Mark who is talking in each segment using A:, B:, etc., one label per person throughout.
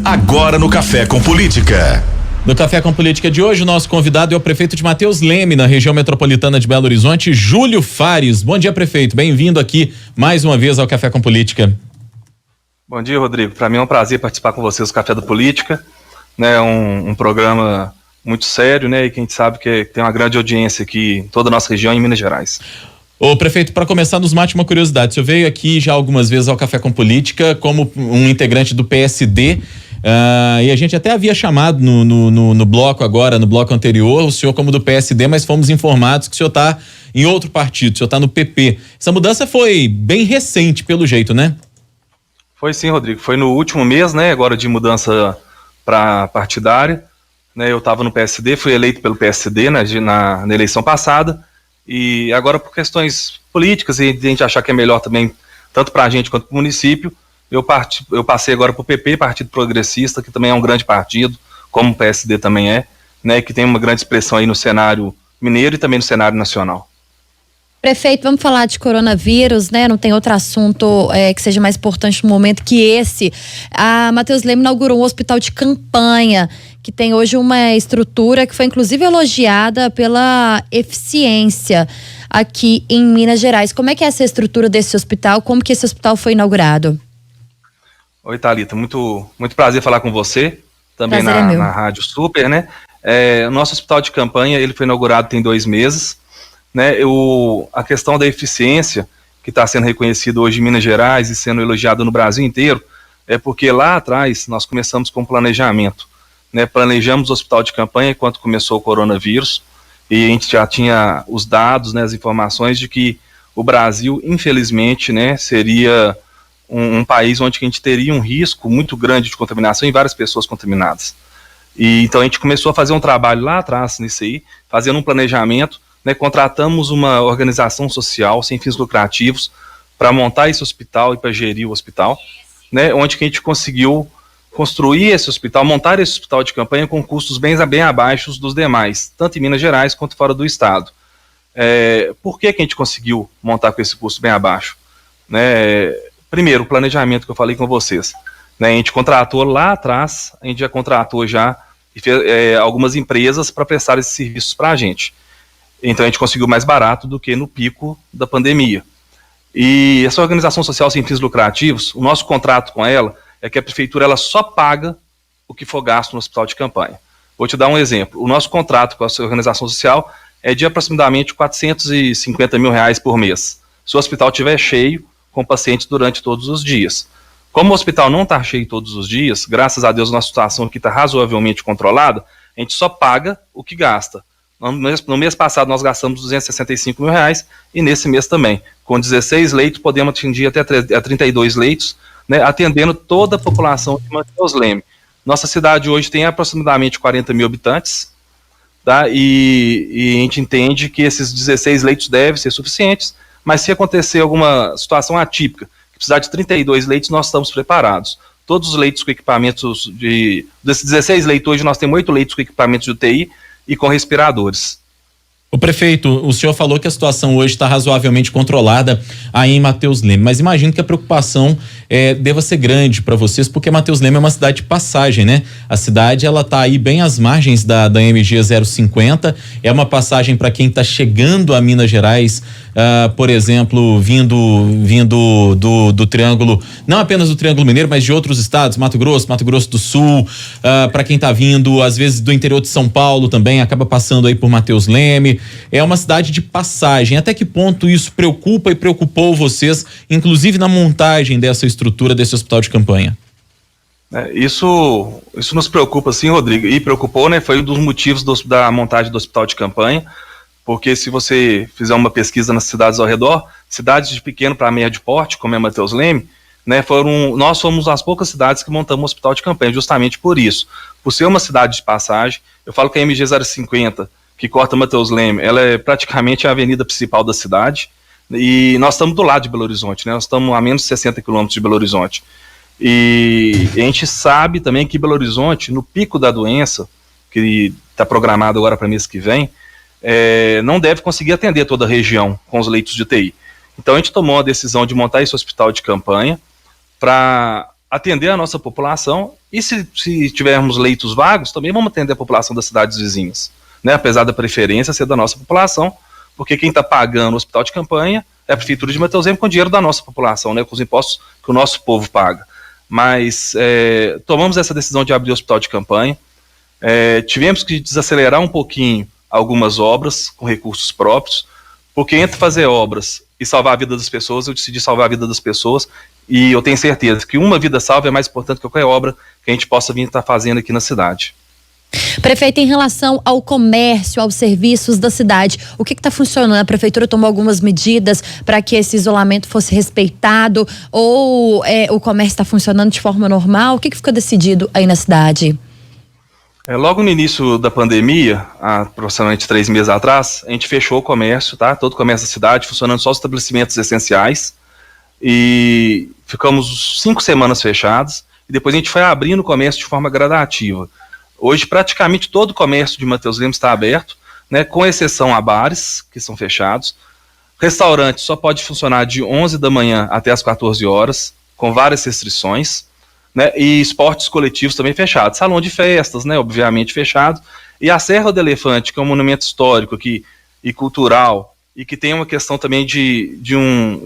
A: Agora no Café com Política.
B: No Café com Política de hoje, o nosso convidado é o prefeito de Matheus Leme, na região metropolitana de Belo Horizonte, Júlio Fares. Bom dia, prefeito. Bem-vindo aqui mais uma vez ao Café com Política.
C: Bom dia, Rodrigo. Para mim é um prazer participar com vocês do Café da Política. Né, um programa muito sério, né, e que a gente sabe que tem uma grande audiência aqui em toda a nossa região, em Minas Gerais.
B: Ô, prefeito, para começar, nos mate uma curiosidade. O senhor veio aqui já algumas vezes ao Café com Política como um integrante do PSD. E a gente até havia chamado no bloco agora, no bloco anterior, o senhor como do PSD, mas fomos informados que o senhor está em outro partido, o senhor está no PP. Essa mudança foi bem recente, pelo jeito, né?
C: Foi sim, Rodrigo. Foi no último mês, né, agora de mudança para partidária. Né, eu estava no PSD, fui eleito pelo PSD, né, na eleição passada, e agora por questões políticas e de a gente achar que é melhor também, tanto para a gente quanto para o município, eu passei agora para o PP, Partido Progressista, que também é um grande partido, como o PSD também é, né, que tem uma grande expressão aí no cenário mineiro e também no cenário nacional.
D: Prefeito, vamos falar de coronavírus, né? Não tem outro assunto que seja mais importante no momento que esse. A Matheus Leme inaugurou um hospital de campanha, que tem hoje uma estrutura que foi inclusive elogiada pela eficiência aqui em Minas Gerais. Como é que é essa estrutura desse hospital? Como que esse hospital foi inaugurado?
C: Oi, Thalita, muito prazer falar com você, também na Rádio Super, né? O nosso hospital de campanha, ele foi inaugurado tem 2 meses, né? A questão da eficiência, que está sendo reconhecida hoje em Minas Gerais e sendo elogiada no Brasil inteiro, é porque lá atrás nós começamos com planejamento, né? Planejamos o hospital de campanha quando começou o coronavírus, e a gente já tinha os dados, né, as informações de que o Brasil, infelizmente, né, seria um país onde a gente teria um risco muito grande de contaminação e várias pessoas contaminadas. E então a gente começou a fazer um trabalho lá atrás nisso aí, fazendo um planejamento, né, contratamos uma organização social sem fins lucrativos para montar esse hospital e para gerir o hospital, né, onde que a gente conseguiu construir esse hospital, montar esse hospital de campanha com custos bem abaixo dos demais, tanto em Minas Gerais quanto fora do estado. Por que a gente conseguiu montar com esse custo bem abaixo? Né, primeiro, o planejamento que eu falei com vocês. Né, a gente contratou lá atrás, a gente já contratou algumas empresas para prestar esses serviços para a gente. Então a gente conseguiu mais barato do que no pico da pandemia. E essa organização social sem fins lucrativos, o nosso contrato com ela é que a prefeitura ela só paga o que for gasto no hospital de campanha. Vou te dar um exemplo. O nosso contrato com essa organização social é de aproximadamente R$450 mil por mês. Se o hospital estiver cheio, com pacientes durante todos os dias. Como o hospital não está cheio todos os dias, graças a Deus, nossa situação aqui está razoavelmente controlada, a gente só paga o que gasta. No mês passado nós gastamos R$265 mil e nesse mês também. Com 16 leitos podemos atingir até 32 leitos, né, atendendo toda a população de Matheus Leme. Nossa cidade hoje tem aproximadamente 40 mil habitantes, tá? E a gente entende que esses 16 leitos devem ser suficientes, mas se acontecer alguma situação atípica, que precisar de 32 leitos, nós estamos preparados. Todos os leitos com equipamentos desses 16 leitos hoje, nós temos 8 leitos com equipamentos de UTI e com respiradores.
B: O prefeito, o senhor falou que a situação hoje está razoavelmente controlada aí em Matheus Leme, mas imagino que a preocupação deva ser grande para vocês, porque Matheus Leme é uma cidade de passagem, né? A cidade, ela tá aí bem às margens da MG 050, é uma passagem para quem está chegando a Minas Gerais, por exemplo, vindo do Triângulo, não apenas do Triângulo Mineiro, mas de outros estados, Mato Grosso do Sul, para quem está vindo, às vezes, do interior de São Paulo também, acaba passando aí por Matheus Leme. É uma cidade de passagem. Até que ponto isso preocupa e preocupou vocês, inclusive na montagem dessa estrutura desse hospital de campanha?
C: Isso nos preocupa, sim, Rodrigo, e preocupou, né? Foi um dos motivos da montagem do hospital de campanha, porque se você fizer uma pesquisa nas cidades ao redor, cidades de pequeno para médio porte, como é Matheus Leme, né, nós fomos as poucas cidades que montamos um hospital de campanha, justamente por isso. Por ser uma cidade de passagem, eu falo que a MG 050, que corta Matheus Leme, ela é praticamente a avenida principal da cidade, e nós estamos do lado de Belo Horizonte, né? Nós estamos a menos de 60 quilômetros de Belo Horizonte. E a gente sabe também que Belo Horizonte, no pico da doença, que está programado agora para mês que vem, não deve conseguir atender toda a região com os leitos de UTI. Então a gente tomou a decisão de montar esse hospital de campanha para atender a nossa população E se tivermos leitos vagos, também vamos atender a população das cidades vizinhas, né? Apesar da preferência ser da nossa população, porque quem está pagando o hospital de campanha é a Prefeitura de Matheus Leme com dinheiro da nossa população, né? Com os impostos que o nosso povo paga. Mas tomamos essa decisão de abrir o hospital de campanha, tivemos que desacelerar um pouquinho algumas obras com recursos próprios, porque entre fazer obras e salvar a vida das pessoas, eu decidi salvar a vida das pessoas, e eu tenho certeza que uma vida salva é mais importante que qualquer obra que a gente possa vir estar fazendo aqui na cidade.
D: Prefeito, em relação ao comércio, aos serviços da cidade, o que está funcionando? A prefeitura tomou algumas medidas para que esse isolamento fosse respeitado, ou o comércio está funcionando de forma normal? O que ficou decidido aí na cidade?
C: Logo no início da pandemia, há aproximadamente 3 meses atrás, a gente fechou o comércio, tá? Todo o comércio da cidade, funcionando só os estabelecimentos essenciais, e ficamos 5 semanas fechados, e depois a gente foi abrindo o comércio de forma gradativa. Hoje, praticamente todo o comércio de Matheus Leme está aberto, né, com exceção a bares, que são fechados. Restaurante só pode funcionar de 11 da manhã até as 14 horas, com várias restrições, né, e esportes coletivos também fechados. Salão de festas, né, obviamente fechado. E a Serra do Elefante, que é um monumento histórico e cultural, e que tem uma questão também de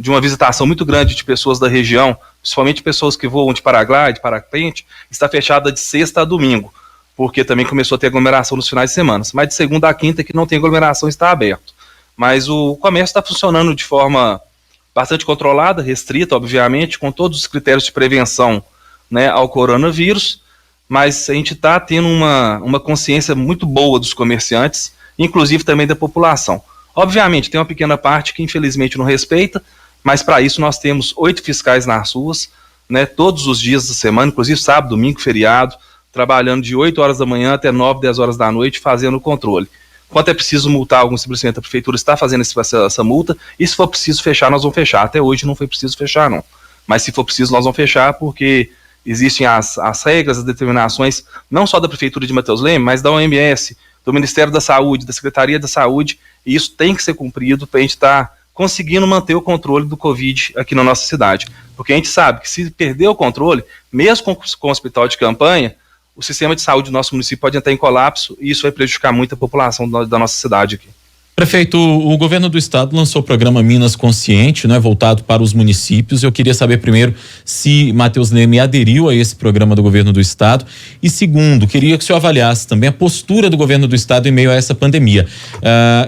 C: uma visitação muito grande de pessoas da região, principalmente pessoas que voam de paraglide, parapente, está fechada de sexta a domingo, porque também começou a ter aglomeração nos finais de semana. Mas de segunda a quinta, que não tem aglomeração, está aberto. Mas o comércio está funcionando de forma bastante controlada, restrita, obviamente, com todos os critérios de prevenção, né, ao coronavírus, mas a gente está tendo uma consciência muito boa dos comerciantes, inclusive também da população. Obviamente, tem uma pequena parte que infelizmente não respeita, mas para isso nós temos 8 fiscais nas ruas, né, todos os dias da semana, inclusive sábado, domingo, feriado, trabalhando de 8 horas da manhã até 9, 10 horas da noite, fazendo o controle. Quando é preciso multar algum estabelecimento, a prefeitura está fazendo essa multa, e se for preciso fechar, nós vamos fechar. Até hoje não foi preciso fechar, não. Mas se for preciso, nós vamos fechar, porque existem as regras, as determinações, não só da Prefeitura de Matheus Leme, mas da OMS, do Ministério da Saúde, da Secretaria da Saúde, e isso tem que ser cumprido para a gente estar conseguindo manter o controle do Covid aqui na nossa cidade. Porque a gente sabe que se perder o controle, mesmo com o hospital de campanha, o sistema de saúde do nosso município pode entrar em colapso, e isso vai prejudicar muito a população da nossa cidade aqui.
B: Prefeito, o governo do estado lançou o programa Minas Consciente, né, voltado para os municípios. Eu queria saber primeiro se Matheus Leme aderiu a esse programa do governo do estado, e segundo, queria que o senhor avaliasse também a postura do governo do estado em meio a essa pandemia.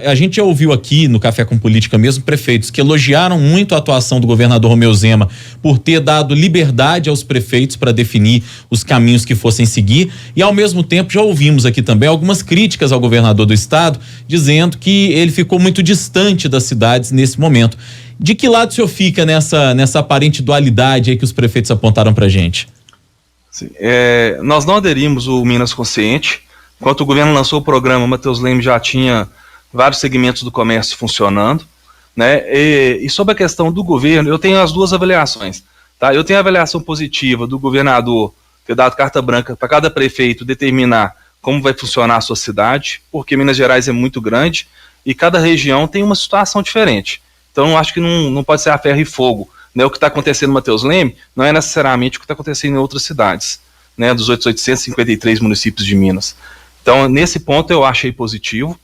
B: A gente já ouviu aqui no Café com Política mesmo prefeitos que elogiaram muito a atuação do governador Romeu Zema por ter dado liberdade aos prefeitos para definir os caminhos que fossem seguir, e ao mesmo tempo já ouvimos aqui também algumas críticas ao governador do estado, dizendo que ele ficou muito distante das cidades nesse momento. De que lado o senhor fica nessa aparente dualidade aí que os prefeitos apontaram pra gente?
C: Sim, nós não aderimos o Minas Consciente. Enquanto o governo lançou o programa, Matheus Leme já tinha vários segmentos do comércio funcionando, né? E sobre a questão do governo, eu tenho as duas avaliações, tá? Eu tenho a avaliação positiva do governador ter dado carta branca para cada prefeito determinar como vai funcionar a sua cidade, porque Minas Gerais é muito grande e cada região tem uma situação diferente. Então, eu acho que não pode ser a ferro e fogo, né? O que está acontecendo em Matheus Leme não é necessariamente o que está acontecendo em outras cidades, né? Dos 853 municípios de Minas. Então, nesse ponto, eu achei positivo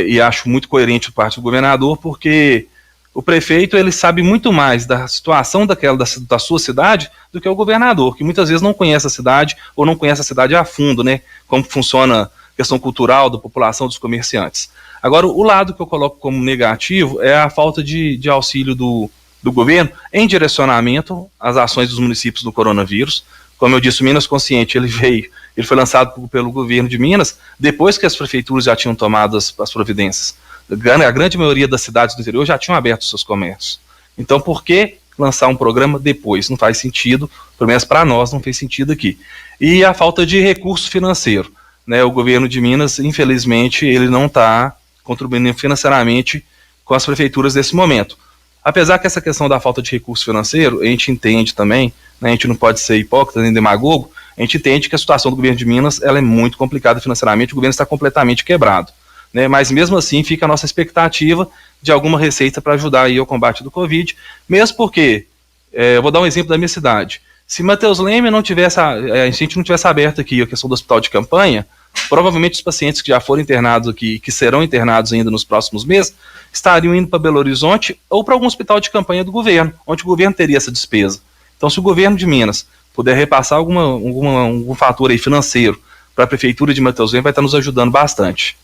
C: e acho muito coerente por parte do governador, porque o prefeito ele sabe muito mais da situação da sua cidade do que o governador, que muitas vezes não conhece a cidade ou não conhece a cidade a fundo, né? Como funciona a questão cultural da população, dos comerciantes. Agora, o lado que eu coloco como negativo é a falta de auxílio do governo em direcionamento às ações dos municípios do coronavírus. Como eu disse, o Minas Consciente ele foi lançado pelo governo de Minas depois que as prefeituras já tinham tomado as providências. A grande maioria das cidades do interior já tinham aberto seus comércios. Então, por que lançar um programa depois? Não faz sentido, pelo menos para nós não fez sentido aqui. E a falta de recurso financeiro, né? O governo de Minas, infelizmente, ele não está contribuindo financeiramente com as prefeituras nesse momento. Apesar que essa questão da falta de recurso financeiro, a gente entende também, né, a gente não pode ser hipócrita nem demagogo, a gente entende que a situação do governo de Minas ela é muito complicada financeiramente, o governo está completamente quebrado, né, mas mesmo assim fica a nossa expectativa de alguma receita para ajudar aí ao combate do Covid, mesmo porque, eu vou dar um exemplo da minha cidade, Se Matheus Leme não tivesse, a gente não tivesse aberto aqui a questão do hospital de campanha, provavelmente os pacientes que já foram internados aqui, que serão internados ainda nos próximos meses, estariam indo para Belo Horizonte ou para algum hospital de campanha do governo, onde o governo teria essa despesa. Então, se o governo de Minas puder repassar algum fator aí financeiro para a prefeitura de Matheus Leme, vai estar nos ajudando bastante.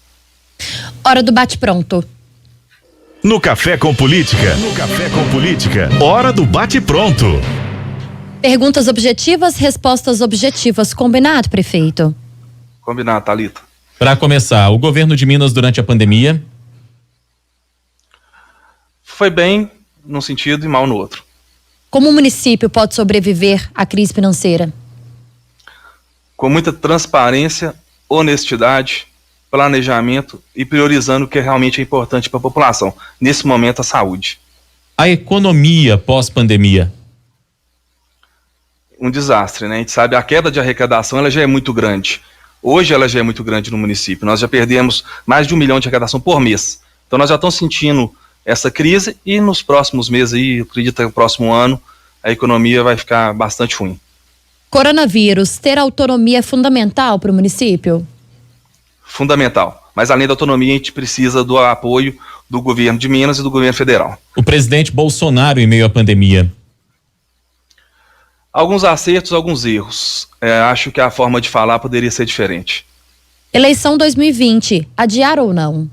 D: Hora do bate-pronto.
A: No Café com Política. No Café com Política. Hora do bate-pronto.
D: Perguntas objetivas, respostas objetivas. Combinado, prefeito?
C: Combinado, Thalita.
B: Para começar, o governo de Minas durante a pandemia?
C: Foi bem num sentido e mal no outro.
D: Como o município pode sobreviver à crise financeira?
C: Com muita transparência, honestidade, planejamento e priorizando o que realmente é importante para a população. Nesse momento, a saúde.
B: A economia pós-pandemia?
C: Um desastre, né? A gente sabe, a queda de arrecadação ela já é muito grande. Hoje ela já é muito grande no município. Nós já perdemos mais de 1 milhão de arrecadação por mês. Então nós já estamos sentindo essa crise e nos próximos meses aí, eu acredito que no próximo ano, a economia vai ficar bastante ruim.
D: Coronavírus, ter autonomia é fundamental para o município?
C: Fundamental. Mas além da autonomia, a gente precisa do apoio do governo de Minas e do governo federal.
B: O presidente Bolsonaro em meio à pandemia?
C: Alguns acertos, alguns erros. Acho que a forma de falar poderia ser diferente.
D: Eleição 2020, adiar ou não?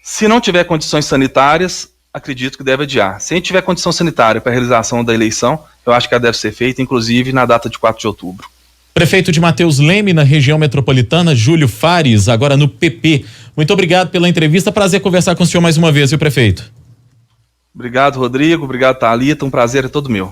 C: Se não tiver condições sanitárias, acredito que deve adiar. Se a gente tiver condição sanitária para a realização da eleição, eu acho que ela deve ser feita, inclusive na data de 4 de outubro.
B: Prefeito de Matheus Leme, na região metropolitana, Júlio Fares, agora no PP. Muito obrigado pela entrevista, prazer conversar com o senhor mais uma vez, viu, prefeito?
C: Obrigado, Rodrigo, obrigado, Thalita, um prazer é todo meu.